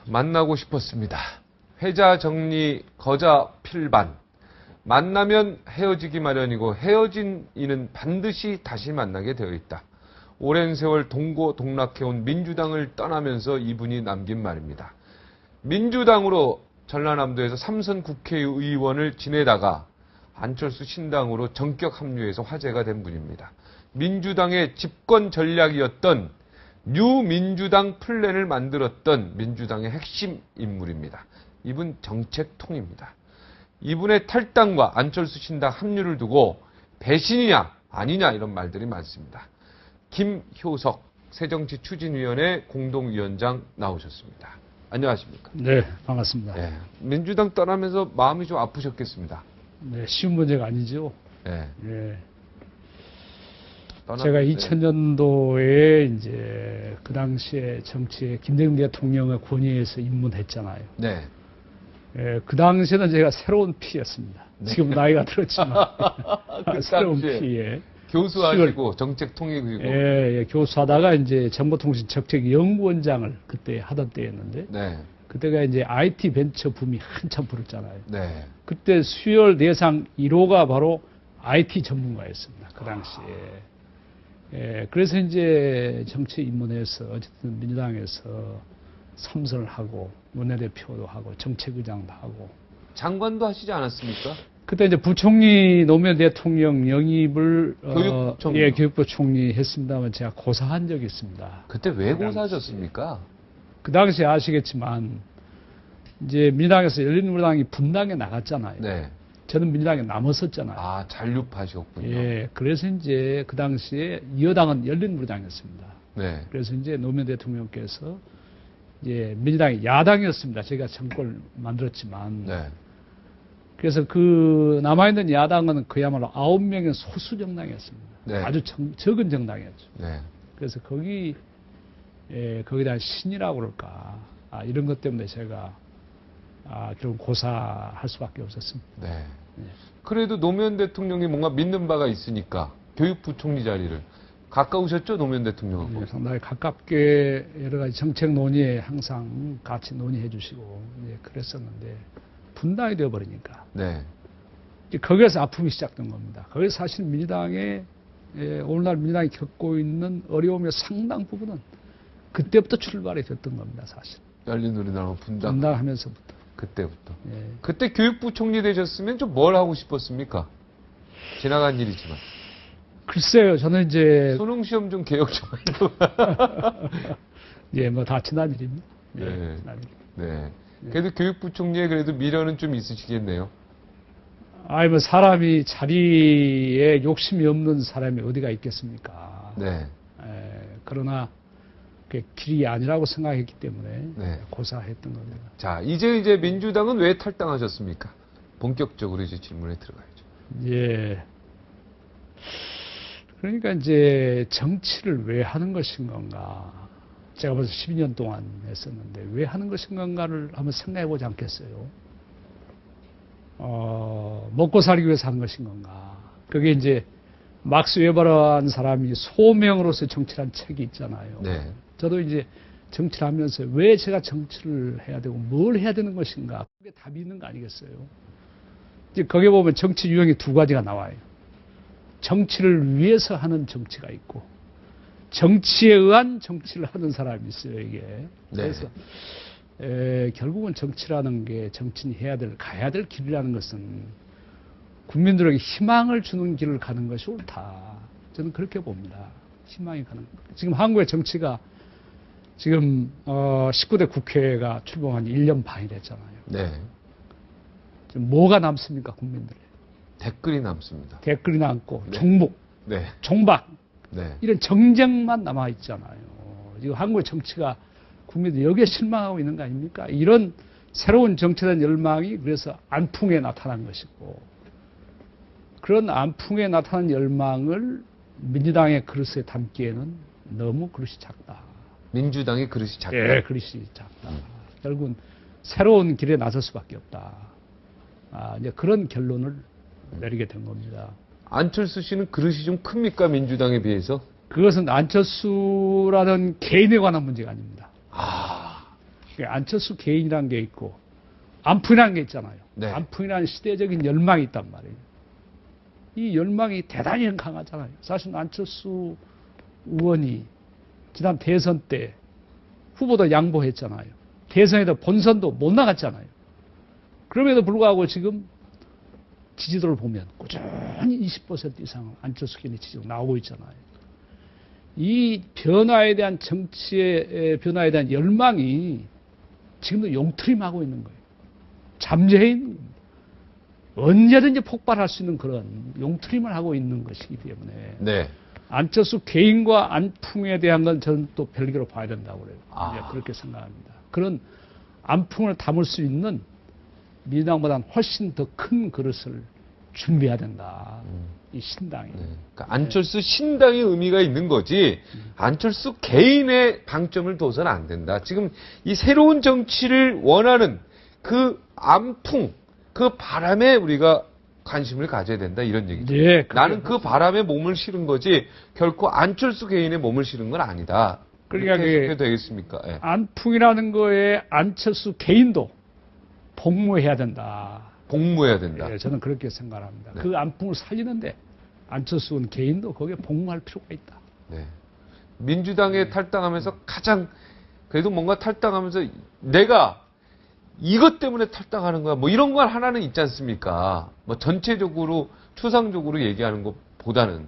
만나고 싶었습니다. 회자 정리 거자 필반. 만나면 헤어지기 마련이고 헤어진 이는 반드시 다시 만나게 되어 있다. 오랜 세월 동고동락해온 민주당을 떠나면서 이분이 남긴 말입니다. 민주당으로 전라남도에서 3선 국회의원을 지내다가 안철수 신당으로 전격 합류해서 화제가 된 분입니다. 민주당의 집권 전략이었던 뉴민주당 플랜을 만들었던 민주당의 핵심 인물입니다. 이분 정책통입니다. 이분의 탈당과 안철수 신당 합류를 두고 배신이냐 아니냐 이런 말들이 많습니다. 김효석 새정치추진위원회 공동위원장 나오셨습니다. 안녕하십니까? 네, 반갑습니다. 네, 민주당 떠나면서 마음이 좀 아프셨겠습니다. 네, 쉬운 문제가 아니죠. 네. 네. 제가 2000년도에 이제 그 당시에 정치에 김대중 대통령의 권위에서 입문했잖아요. 네. 예, 그 당시에는 제가 새로운 피였습니다. 네. 지금 나이가 들었지만 그 새로운 피에 교수하시고 정책통이고 예, 교수하다가 이제 정보통신 정책연구원장을 그때 하던 때였는데 네. 그때가 이제 IT 벤처 붐이 한참 불었잖아요. 네. 그때 수혈 대상 1호가 바로 IT 전문가였습니다. 그 당시에. 예, 그래서 이제 정치에 입문해서 어쨌든 민주당에서 3선을 하고 원내대표도 하고 정책의장도 하고 장관도 하시지 않았습니까? 그때 이제 부총리 노무현 대통령 영입을 교육총리. 예, 교육부 총리 했습니다만 제가 고사한 적이 있습니다. 그때 왜 고사하셨습니까? 그 당시에 아시겠지만 이제 민주당에서 열린우리당이 분당에 나갔잖아요. 네. 저는 민주당에 남았었잖아요. 아, 잔류파셨군요. 예, 그래서 이제 그 당시에 여당은 열린우리당이었습니다. 네. 그래서 이제 노무현 대통령께서 이제 민주당이 야당이었습니다. 제가 정권을 만들었지만. 네. 그래서 그 남아있는 야당은 그야말로 9명의 소수 정당이었습니다. 네. 아주 적은 정당이었죠. 네. 그래서 거기다 신이라고 그럴까. 이런 것 때문에 제가 결국 고사할 수밖에 없었습니다. 네. 네. 그래도 노무현 대통령이 뭔가 믿는 바가 있으니까 교육부총리 자리를 가까우셨죠, 노무현 대통령하고? 네, 상당히 가깝게 여러 가지 정책 논의에 항상 같이 논의해 주시고 그랬었는데 분당이 되어버리니까 네. 이제 거기에서 아픔이 시작된 겁니다. 거기서 사실 민주당의 오늘날 민주당이 겪고 있는 어려움의 상당 부분은 그때부터 출발이 됐던 겁니다. 사실. 열린우리당하고 분당하면서부터. 그때부터. 예. 그때 교육부 총리 되셨으면 좀 뭘 하고 싶었습니까? 지나간 일이지만. 글쎄요, 저는 이제 수능 시험 좀 개혁 좀 하려고. 예, 뭐 다 지난 일입니다. 예, 네. 지난 일. 네. 그래도 교육부 총리에 그래도 미련은 좀 있으시겠네요. 뭐 사람이 자리에 욕심이 없는 사람이 어디가 있겠습니까? 네. 그러나 그게 길이 아니라고 생각했기 때문에 네. 고사했던 겁니다. 자, 이제 민주당은 왜 탈당하셨습니까? 본격적으로 이제 질문에 들어가야죠. 예. 그러니까 이제 정치를 왜 하는 것인 건가? 제가 벌써 12년 동안 했었는데 왜 하는 것인 건가를 한번 생각해 보지 않겠어요? 먹고 살기 위해서 하는 것인 건가? 그게 이제 막스 웨버라는 사람이 소명으로서 정치란 책이 있잖아요. 네. 저도 이제 정치를 하면서 왜 제가 정치를 해야 되고 뭘 해야 되는 것인가? 그게 답이 있는 거 아니겠어요? 이제 거기에 보면 정치 유형이 두 가지가 나와요. 정치를 위해서 하는 정치가 있고 정치에 의한 정치를 하는 사람이 있어요, 이게. 네. 그래서 결국은 정치라는 게 정치인이 가야 될 길이라는 것은 국민들에게 희망을 주는 길을 가는 것이 옳다. 저는 그렇게 봅니다. 희망이 가는. 지금 한국의 정치가 지금 19대 국회가 출범한 지 1년 반이 됐잖아요. 네. 지금 뭐가 남습니까, 국민들의? 댓글이 남습니다. 댓글이 남고 네. 종목, 네. 종박 네. 이런 정쟁만 남아 있잖아요. 지금 한국의 정치가 국민들이 여기에 실망하고 있는 거 아닙니까? 이런 새로운 정치에 대한 열망이 그래서 안풍에 나타난 것이고 그런 안풍에 나타난 열망을 민주당의 그릇에 담기에는 너무 그릇이 작다. 민주당의 그릇이 작다. 예, 그릇이 작다. 결국은 새로운 길에 나설 수밖에 없다. 이제 그런 결론을 내리게 된 겁니다. 안철수 씨는 그릇이 좀 큽니까, 민주당에 비해서? 그것은 안철수라는 개인에 관한 문제가 아닙니다. 안철수 개인이라는 게 있고 안풍이라는 게 있잖아요. 네. 안풍이라는 시대적인 열망이 있단 말이에요. 이 열망이 대단히 강하잖아요. 사실 안철수 의원이 지난 대선 때 후보도 양보했잖아요. 대선에도 본선도 못 나갔잖아요. 그럼에도 불구하고 지금 지지도를 보면 꾸준히 20% 이상 안철수 개인의 지지도 나오고 있잖아요. 이 변화에 대한 정치의 변화에 대한 열망이 지금도 용트림하고 있는 거예요. 잠재해 있는 겁니다. 언제든지 폭발할 수 있는 그런 용트림을 하고 있는 것이기 때문에 네. 안철수 개인과 안풍에 대한 건 저는 또 별개로 봐야 된다고 그래요. 아. 그렇게 생각합니다. 그런 안풍을 담을 수 있는 민주당보다는 훨씬 더 큰 그릇을 준비해야 된다. 이 신당이. 네. 그러니까 안철수 신당의 의미가 있는 거지 안철수 개인의 방점을 둬서는 안 된다. 지금 이 새로운 정치를 원하는 그 안풍, 그 바람에 우리가 관심을 가져야 된다 이런 얘기죠. 네, 나는 그 바람에 몸을 실은 거지 결코 안철수 개인의 몸을 실은 건 아니다. 그러니까 그렇게 그게 해석해도 되겠습니까? 예. 안풍이라는 거에 안철수 개인도 복무해야 된다. 복무해야 된다. 예, 저는 그렇게 생각합니다. 네. 그 안풍을 살리는데 안철수 개인도 거기에 복무할 필요가 있다. 네. 민주당에 탈당하면서 가장 그래도 뭔가 탈당하면서 내가 이것 때문에 탈당하는 거야. 뭐 이런 건 하나는 있지 않습니까? 뭐 전체적으로 추상적으로 얘기하는 것보다는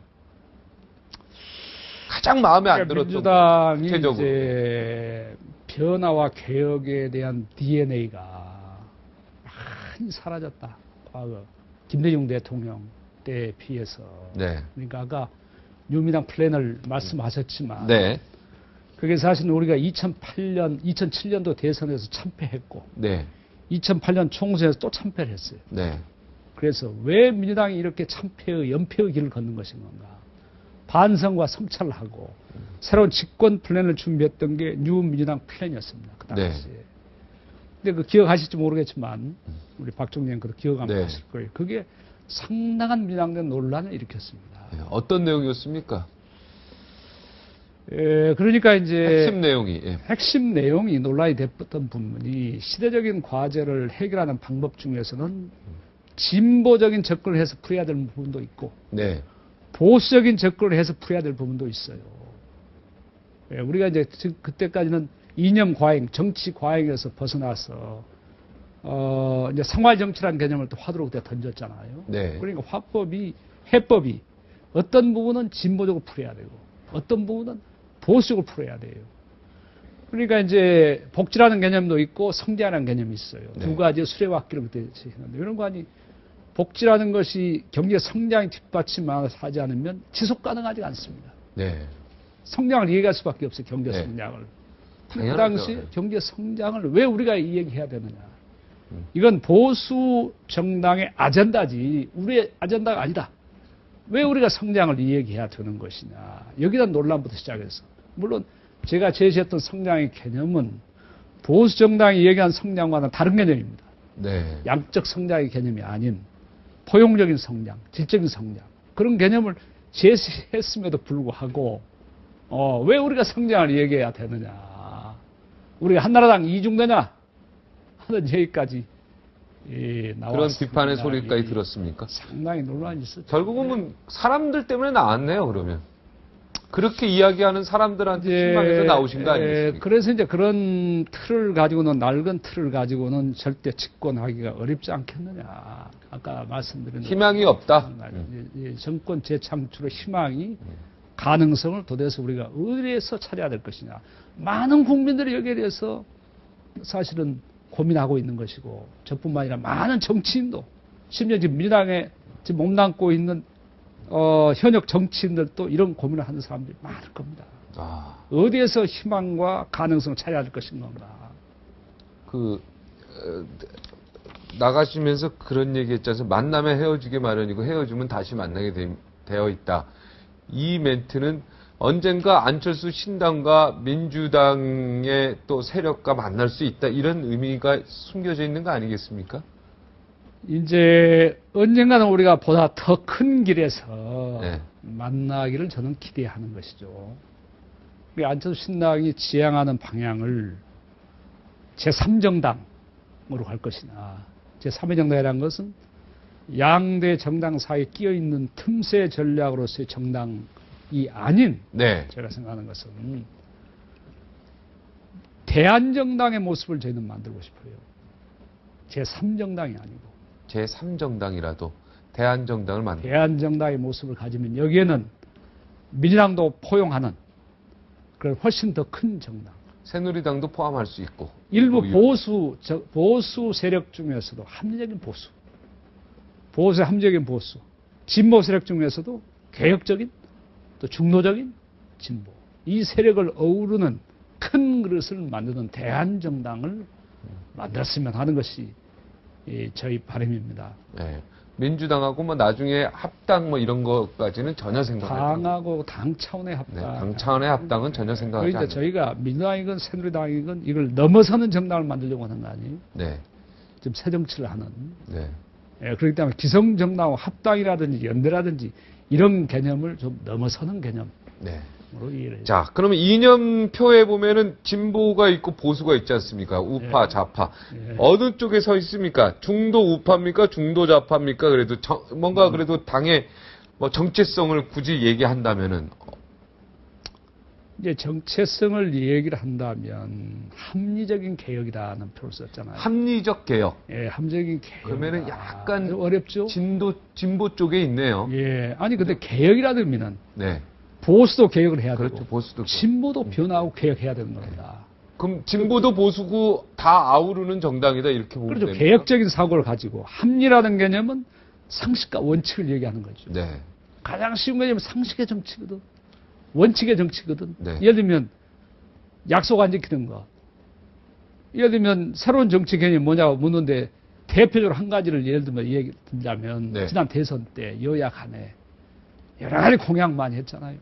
가장 마음에 안 들었던 민주당이 구체적으로. 이제 변화와 개혁에 대한 DNA가 많이 사라졌다. 과거 김대중 대통령 때에 비해서. 네. 그러니까 아까 유민당 플랜을 말씀하셨지만 네. 그게 사실 우리가 2007년도 대선에서 참패했고 네. 2008년 총선에서 또 참패를 했어요. 네. 그래서 왜 민주당이 이렇게 참패의 연패의 길을 걷는 것인 건가? 반성과 성찰을 하고 새로운 집권 플랜을 준비했던 게 뉴 민주당 플랜이었습니다. 그 당시에. 네. 근데 그 기억하실지 모르겠지만 우리 박종ien 그도 기억하면 네. 하실 거예요. 그게 상당한 민주당의 논란을 일으켰습니다. 네. 어떤 내용이었습니까? 그러니까 이제 핵심 내용이. 예. 핵심 내용이 논란이 됐던 부분이 시대적인 과제를 해결하는 방법 중에서는 진보적인 접근을 해서 풀어야 될 부분도 있고 네. 보수적인 접근을 해서 풀어야 될 부분도 있어요. 우리가 이제 그때까지는 이념 과잉, 정치 과잉에서 벗어나서 이제 생활 정치라는 개념을 또 화두로 그때 던졌잖아요. 네. 그러니까 해법이 어떤 부분은 진보적으로 풀어야 되고 어떤 부분은 보수적으로 풀어야 돼요. 그러니까 이제 복지라는 개념도 있고 성장이라는 개념이 있어요. 네. 두 가지의 수레바퀴를 그때 했는데 이런 거 아니 복지라는 것이 경제 성장이 뒷받침하지 않으면 지속 가능하지 않습니다. 네. 성장을 이해할 수밖에 없어요. 경제 네. 성장을. 그 당연하죠. 당시 경제 성장을 왜 우리가 이야기해야 되느냐. 음. 이건 보수 정당의 아젠다지 우리의 아젠다가 아니다. 왜 우리가 성장을 이야기해야 되는 것이냐. 여기다 논란부터 시작해서. 물론 제가 제시했던 성장의 개념은 보수 정당이 얘기한 성장과는 다른 개념입니다. 네. 양적 성장의 개념이 아닌 포용적인 성장, 질적인 성장. 그런 개념을 제시했음에도 불구하고 왜 우리가 성장을 얘기해야 되느냐. 우리가 한나라당 이중되냐 하는 얘기까지 나왔습니다. 그런 비판의 소리까지 들었습니까? 상당히 논란이 있었죠. 결국은 사람들 때문에 나왔네요, 그러면. 그렇게 이야기하는 사람들한테 실망해서 나오신 거 아니겠습니까? 그래서 이제 그런 틀을 가지고는, 낡은 틀을 가지고는 절대 집권하기가 어렵지 않겠느냐. 아까 말씀드린 희망이 없다. 정권 재창출의 희망이 가능성을 도대체 우리가 어디에서 찾아야 될 것이냐. 많은 국민들이 여기에 대해서 사실은 고민하고 있는 것이고, 저뿐만 아니라 많은 정치인도, 심지어 지금 민주당에 지금 몸담고 있는 현역 정치인들도 이런 고민을 하는 사람들이 많을 겁니다. 어디에서 희망과 가능성을 찾아야 될 것인가. 나가시면서 그런 얘기 했잖아요. 만나면 헤어지기 마련이고 헤어지면 다시 만나게 되어 있다. 이 멘트는 언젠가 안철수 신당과 민주당의 또 세력과 만날 수 있다. 이런 의미가 숨겨져 있는 거 아니겠습니까? 이제 언젠가는 우리가 보다 더 큰 길에서 네. 만나기를 저는 기대하는 것이죠. 우리 안철수 신당이 지향하는 방향을 제3정당으로 갈 것이냐. 제3의 정당이라는 것은 양대 정당 사이에 끼어 있는 틈새 전략으로서의 정당이 아닌 네. 제가 생각하는 것은 대한정당의 모습을 저희는 만들고 싶어요. 제3정당이 아니고. 제3정당이라도 대한정당을 만들. 대한정당의 모습을 가지면 여기에는 민주당도 포용하는 그런 훨씬 더 큰 정당. 새누리당도 포함할 수 있고. 일부 뭐 보수 세력 중에서도 합리적인 보수. 보수의 합리적인 보수. 진보 세력 중에서도 개혁적인 또 중도적인 진보. 이 세력을 어우르는 큰 그릇을 만드는 대한정당을 만들었으면 하는 것이 저희 바람입니다. 네. 민주당하고 뭐 나중에 합당 뭐 이런 것까지는 전혀 생각 안 해요. 당하고 당 차원의 합당. 네, 당 차원의 합당은 전혀 생각하지 그러니까 않아요. 저희가 민주당이건 새누리당이건 이걸 넘어서는 정당을 만들려고 하는 거 아니에요? 네. 지금 새 정치를 하는. 네. 예, 그렇기 때문에 기성정당하고 합당이라든지 연대라든지 이런 개념을 좀 넘어서는 개념으로 네. 이해를 해요. 자, 그러면 이념표에 보면은 진보가 있고 보수가 있지 않습니까? 우파, 좌파. 예. 어느 쪽에 서 있습니까? 중도 우파입니까? 중도 좌파입니까? 그래도 뭔가 그래도 당의 뭐 정체성을 굳이 얘기한다면은 이제 정체성을 얘기를 한다면 합리적인 개혁이라는 표를 썼잖아요. 합리적 개혁. 예, 합리적인 개혁. 그러면은 약간 어렵죠? 진보 쪽에 있네요. 예, 아니 근데 개혁이라는 의미는 네. 보수도 개혁을 해야 그렇죠. 되고 보수도. 진보도 변화하고 개혁해야 되는 겁니다. 그럼 진보도 보수고 다 아우르는 정당이다 이렇게 보면 그렇죠. 됩니까? 개혁적인 사고를 가지고 합리라는 개념은 상식과 원칙을 얘기하는 거죠. 네. 가장 쉬운 개념은 상식의 정치거든. 원칙의 정치거든. 네. 예를 들면 약속 안 지키는 거. 예를 들면 새로운 정치 개념이 뭐냐고 묻는데 대표적으로 한 가지를 예를 들면 얘기 드리자면 네. 지난 대선 때 여야 간에 여러 가지 공약 많이 했잖아요.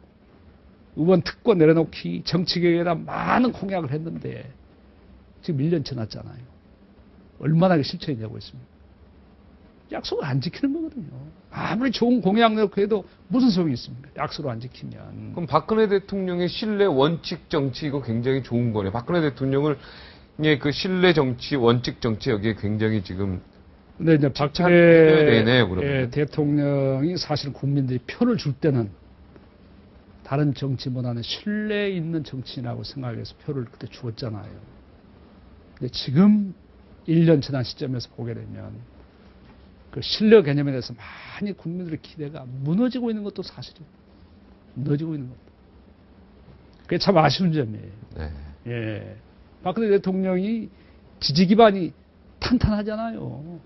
의원 특권 내려놓기, 정치개혁에다 많은 공약을 했는데 지금 1년 지났잖아요. 얼마나 실천이 되고 있습니까? 약속을 안 지키는 거거든요. 아무리 좋은 공약 내놓고 해도 무슨 소용이 있습니까? 약속을 안 지키면. 그럼 박근혜 대통령의 신뢰 원칙 정치 이거 굉장히 좋은 거네. 박근혜 대통령을 그 신뢰 정치, 원칙 정치 여기에 굉장히 지금 근데 이제 칭찬해야 박근혜 되네요, 그러면. 대통령이 사실 국민들이 표를 줄 때는 다른 정치보다는 신뢰 있는 정치인이라고 생각해서 표를 그때 주었잖아요. 근데 지금 1년 지난 시점에서 보게 되면 그 신뢰 개념에 대해서 많이 국민들의 기대가 무너지고 있는 것도 사실이에요. 무너지고 있는 것도. 그게 참 아쉬운 점이에요. 네. 예. 박근혜 대통령이 지지 기반이 탄탄하잖아요.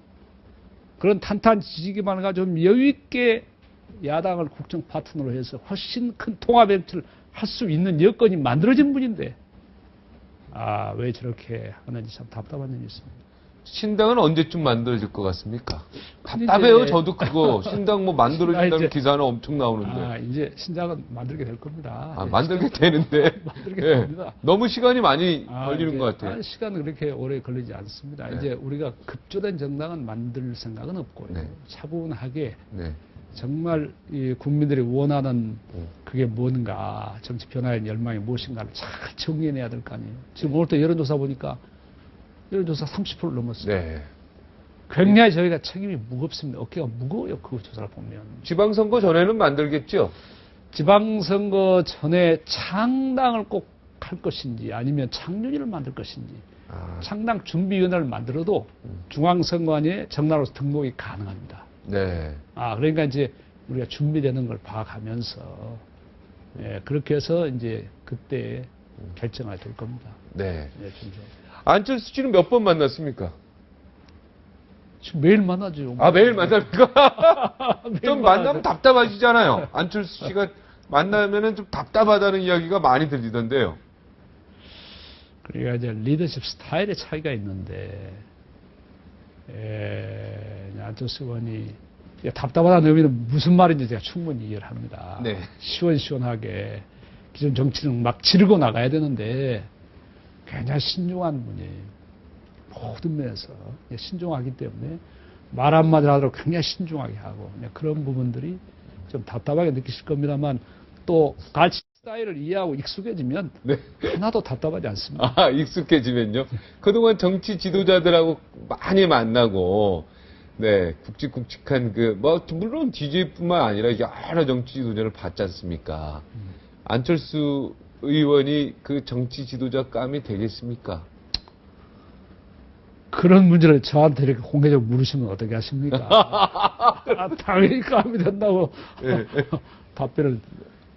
그런 탄탄 지지 기반을 가지고 좀 여유 있게 야당을 국정 파트너로 해서 훨씬 큰 통합 정치를 할 수 있는 여건이 만들어진 분인데 왜 저렇게 하는지 참 답답한 점이 있습니다. 신당은 언제쯤 만들어질 것 같습니까? 답답해요. 저도 그거 신당 뭐 만들어진다는 기사는 엄청 나오는데. 이제 신당은 만들게 될 겁니다. 만들게 되는데 만들게 예, 됩니다. 너무 시간이 많이 걸리는 것 같아요. 시간은 그렇게 오래 걸리지 않습니다. 네. 이제 우리가 급조된 정당은 만들 생각은 없고요. 네. 차분하게 네. 정말 이 국민들이 원하는 그게 뭔가 정치 변화의 열망이 무엇인가를 잘 정리해내야 될 거 아니에요. 지금 오늘 또 여론조사 보니까 여론조사 30% 넘었어요. 네. 굉장히 저희가 책임이 무겁습니다. 어깨가 무거워요. 그 조사를 보면. 지방선거 전에는 만들겠죠? 지방선거 전에 창당을 꼭 할 것인지 아니면 창준위를 만들 것인지 창당 준비위원회를 만들어도 중앙선관위에 정당으로서 등록이 가능합니다. 네. 그러니까 이제 우리가 준비되는 걸 봐가면서 그렇게 해서 이제 그때 결정하게 될 겁니다. 네. 좀 안철수 씨는 몇 번 만났습니까? 지금 매일 만나죠. 매일 만납니까? 매일 좀 만나죠. 만나면 답답하시잖아요. 안철수 씨가 만나면은 좀 답답하다는 이야기가 많이 들리던데요. 그러니까 이제 리더십 스타일의 차이가 있는데, 안철수 의원이 답답하다는 의미는 무슨 말인지 제가 충분히 이해를 합니다. 네. 시원시원하게 기존 정치는 막 지르고 나가야 되는데 굉장히 신중한 분이에요. 모든 면에서 신중하기 때문에 말 한마디 하도록 굉장히 신중하게 하고 그런 부분들이 좀 답답하게 느끼실 겁니다만 또 같이 스타일을 이해하고 익숙해지면 네. 하나도 답답하지 않습니다. 아, 익숙해지면요. 그동안 정치 지도자들하고 많이 만나고, 네, 굵직굵직한 물론 DJ뿐만 아니라 여러 정치 지도자를 봤지 않습니까? 안철수 의원이 그 정치 지도자 감이 되겠습니까? 그런 문제를 저한테 이렇게 공개적으로 물으시면 어떻게 하십니까? 당연히 감이 된다고 네. 답변을.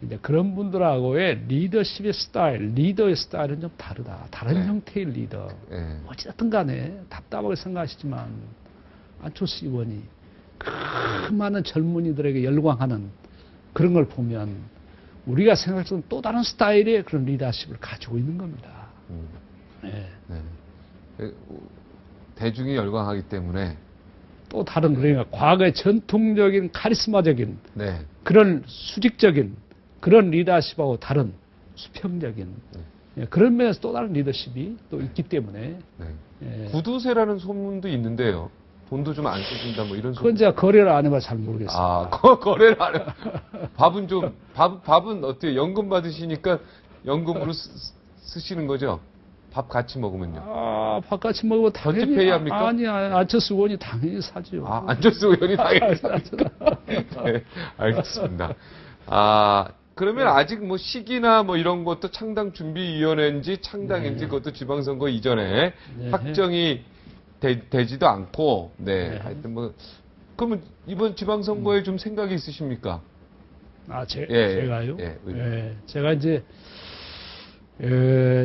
이제 그런 분들하고의 리더십의 스타일, 리더의 스타일은 좀 다르다. 다른 네. 형태의 리더. 네. 어찌됐든 간에 답답하게 생각하시지만 안철수 의원이 그 많은 젊은이들에게 열광하는 그런 걸 보면 우리가 생각했던 또 다른 스타일의 그런 리더십을 가지고 있는 겁니다. 네. 네. 대중이 열광하기 때문에 또 다른 그러니까 과거의 전통적인 카리스마적인 네. 그런 수직적인 그런 리더십하고 다른 수평적인 그런 면에서 또 다른 리더십이 또 있기 때문에 네. 예. 구두쇠라는 소문도 있는데요. 돈도 좀 안 써준다 뭐 이런 그건 소문. 제가 거래를 안 해봐 잘 모르겠습니다. 아, 거래를 안 해. 밥은 어때요? 연금 받으시니까 연금으로 쓰시는 거죠? 밥 같이 먹으면요. 아, 밥같이 먹으면 당연히 더치페이 합니까? 아니, 안철수 의원이 당연히 사죠. 아, 안철수 의원이 당연히 네, 알겠습니다. 아, 그러면 아직 뭐 시기나 뭐 이런 것도 창당준비위원회인지 창당인지 그것도 지방선거 이전에 네. 확정이 되지도 않고, 네. 네. 하여튼 뭐, 그러면 이번 지방선거에 좀 생각이 있으십니까? 아, 예, 제가요? 예, 예, 제가 이제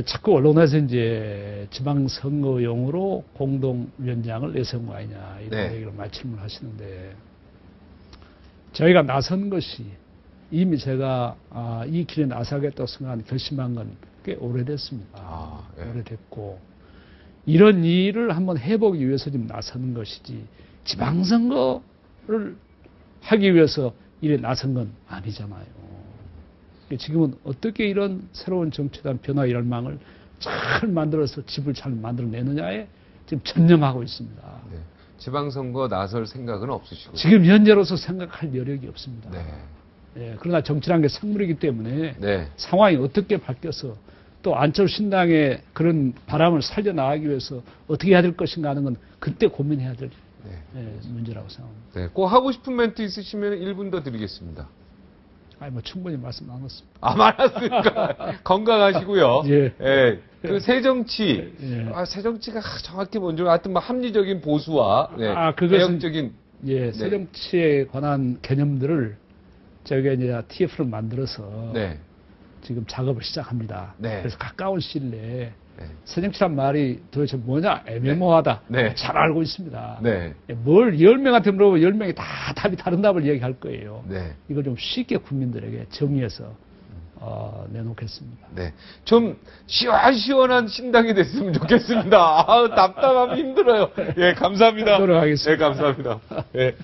자꾸 언론에서 이제 지방선거용으로 공동위원장을 내세운 거 아니냐 이런 네. 얘기를 말씀을 하시는데 저희가 나선 것이 이미 제가 이 길에 나서겠다고 생각한 결심한 건 꽤 오래됐습니다. 아, 예. 오래됐고 이런 일을 한번 해보기 위해서 지금 나서는 것이지 지방선거를 하기 위해서 이래 나선 건 아니잖아요. 지금은 어떻게 이런 새로운 정치단 변화 열망을 잘 만들어서 집을 잘 만들어내느냐에 지금 전념하고 있습니다. 네. 지방선거 나설 생각은 없으시고. 지금 현재로서 생각할 여력이 없습니다. 네. 예, 그러나 정치라는 게 생물이기 때문에 네. 상황이 어떻게 바뀌어서 또 안철수 신당의 그런 바람을 살려나가기 위해서 어떻게 해야 될 것인가 하는 건 그때 고민해야 될 네. 문제라고 생각합니다. 네. 꼭 하고 싶은 멘트 있으시면 1분 더 드리겠습니다. 아니, 뭐 충분히 말씀 나눴습니다. 아, 많았으니까. 건강하시고요. 예. 예. 그 새정치. 예. 아, 새정치가 정확히 뭔지, 하여튼 뭐 합리적인 보수와, 네. 그것은 개혁적인. 예, 새정치에 관한 개념들을 저희가 이제 TF를 만들어서 네. 지금 작업을 시작합니다. 네. 그래서 가까운 시일 내에 네. 새정치란 말이 도대체 뭐냐 애매모호하다. 네. 잘 알고 있습니다. 네. 뭘 10명한테 물어보면 10명이 다 답이 다른 답을 얘기할 거예요. 네. 이걸 좀 쉽게 국민들에게 정리해서 내놓겠습니다. 네. 좀 시원시원한 신당이 됐으면 좋겠습니다. 아우, 답답하면 힘들어요. 예, 감사합니다. 노력하겠습니다. 네, 감사합니다. 예.